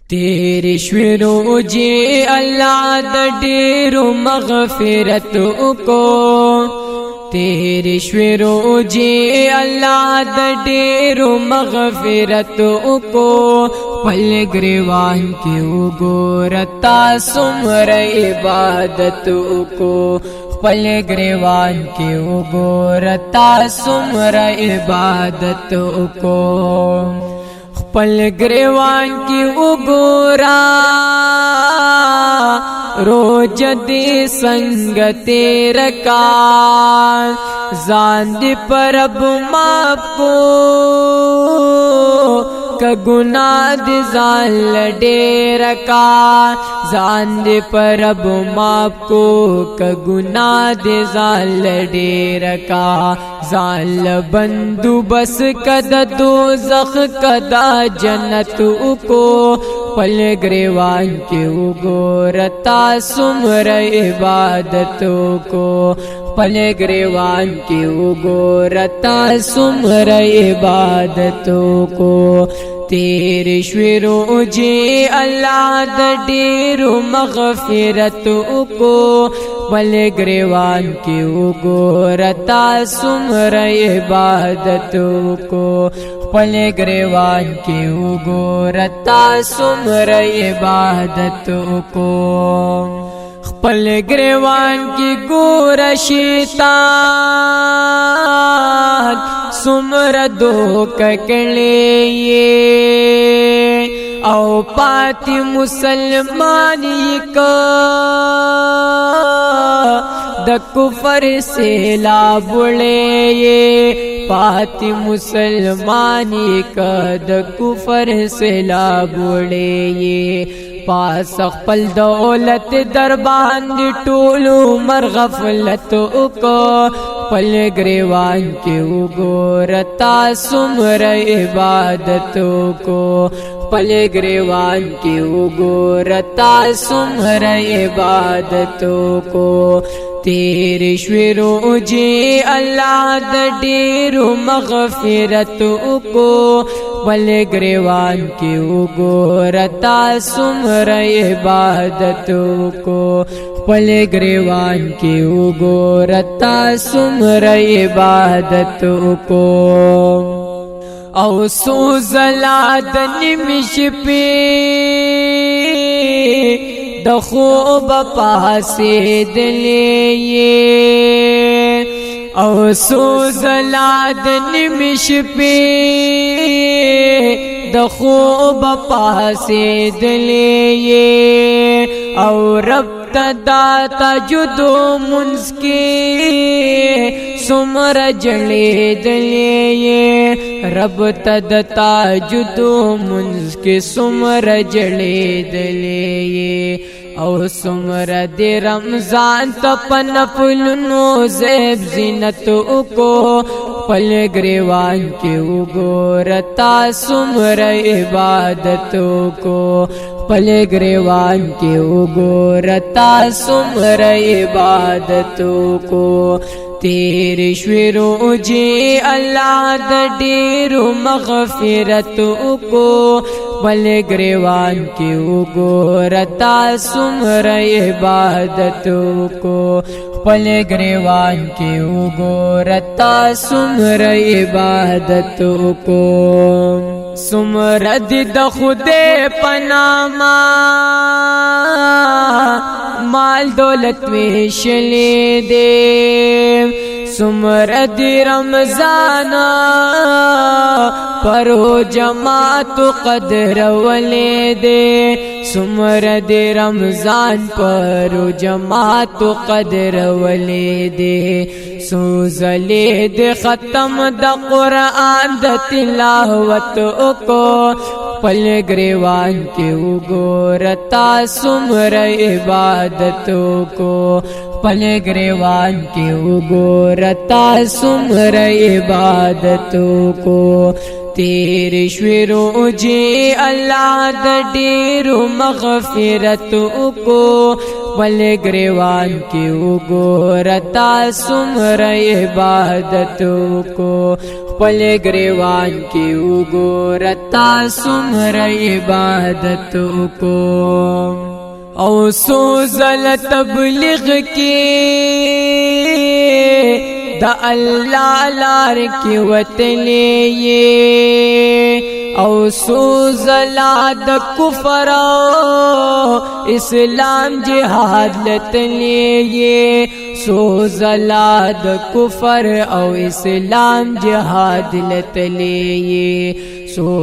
تیری شوی روجی اللہ دا ډیرو مغفرت کو تیری شوی روجی اللہ دا ډیرو مغفرت کو پل گریوان کی وګورتا سمر عبادت کو پل گریوان کی وګورتا سمر عبادت کو پل گریوان کی وګورا روج دی سنگ تیر کا ځان دی پرب ماپ کو کا گناہ دی ځان لډیر کا ځان دی پرب ماپ کو کا گناہ دی ځان لډیر کا ځان بندو بس کد دوزخ کدا جنت کو پل گریوان کی وګورتا سمر عبادت کو پل گریوان کی وګورتا سمر عبادت کو تیری شوی روجی اللہ دا ډیرو مغفرت کو پل گریوان کی وګورتا سمر عبادت کو پل گریوان کی وګورتا سمر عبادت کو پل گریوان کی گور شیطان سمر دھوک کړي او پاتی مسلمانی کا د کفر سے لا بڑے پاتی مسلمانی کا د کفر سے لا بڑے پاس خپل دولت در باندې ټولو مر غفلت کو پل گریوان کی وګورتا سمر عبادت کو پل گریوان کی وګورتا سمر عبادت کو تیری شوی روجی اللہ دا ډیرو مغفرت کو پل گریوان کی وګورتا سمر عبادت کو پل گریوان کی وګورتا سمر عبادت کو او سوزلا د نمش پی د خوب پاسې دلې او سوزلا د نمش پی د خوب پاسې دلې او رب تدا تجدو منس کی سمر جڑے دلے رب تدا تجدو منس کی سمر جڑے دلے او سمر دی رمضان تا پنفلنو زیب زینت کو پل گریوان کی وګورتا سمر عبادت کو پل گریوان کی وګورتا سمر عبادت کو تیری شوی روجی اللہ دا ډیرو مغفرت کو پل گریوان کی وګورتا سمر عبادت کو پل گریوان کی وګورتا سمر عبادت کو سمر د خدای پناما مال دولت ویشلې دے سمر دی رمضان پرو جماعت قدر ولې دے سمر دی رمضان پرو جماعت قدر ولې دے سوزلې دے ختم د قرآن د تلاوت کو پل گریوان کی وګورتا سمر عبادت کو پل گریوان کی وګورتا سمر عبادت کو تیری شوی روجی اللہ دا ډیرو مغفرت کو پل گریوان کی وګورتا سمر عبادت کو خپل گریوان کی وګورتا سمره عبادت کو او سو زل تبلیغ کی دا اللہ لار کی وتلی او سو زلا دا کفر اسلام جہاد لتلی سو زلا دا کفر او اسلام جہاد لتلی سو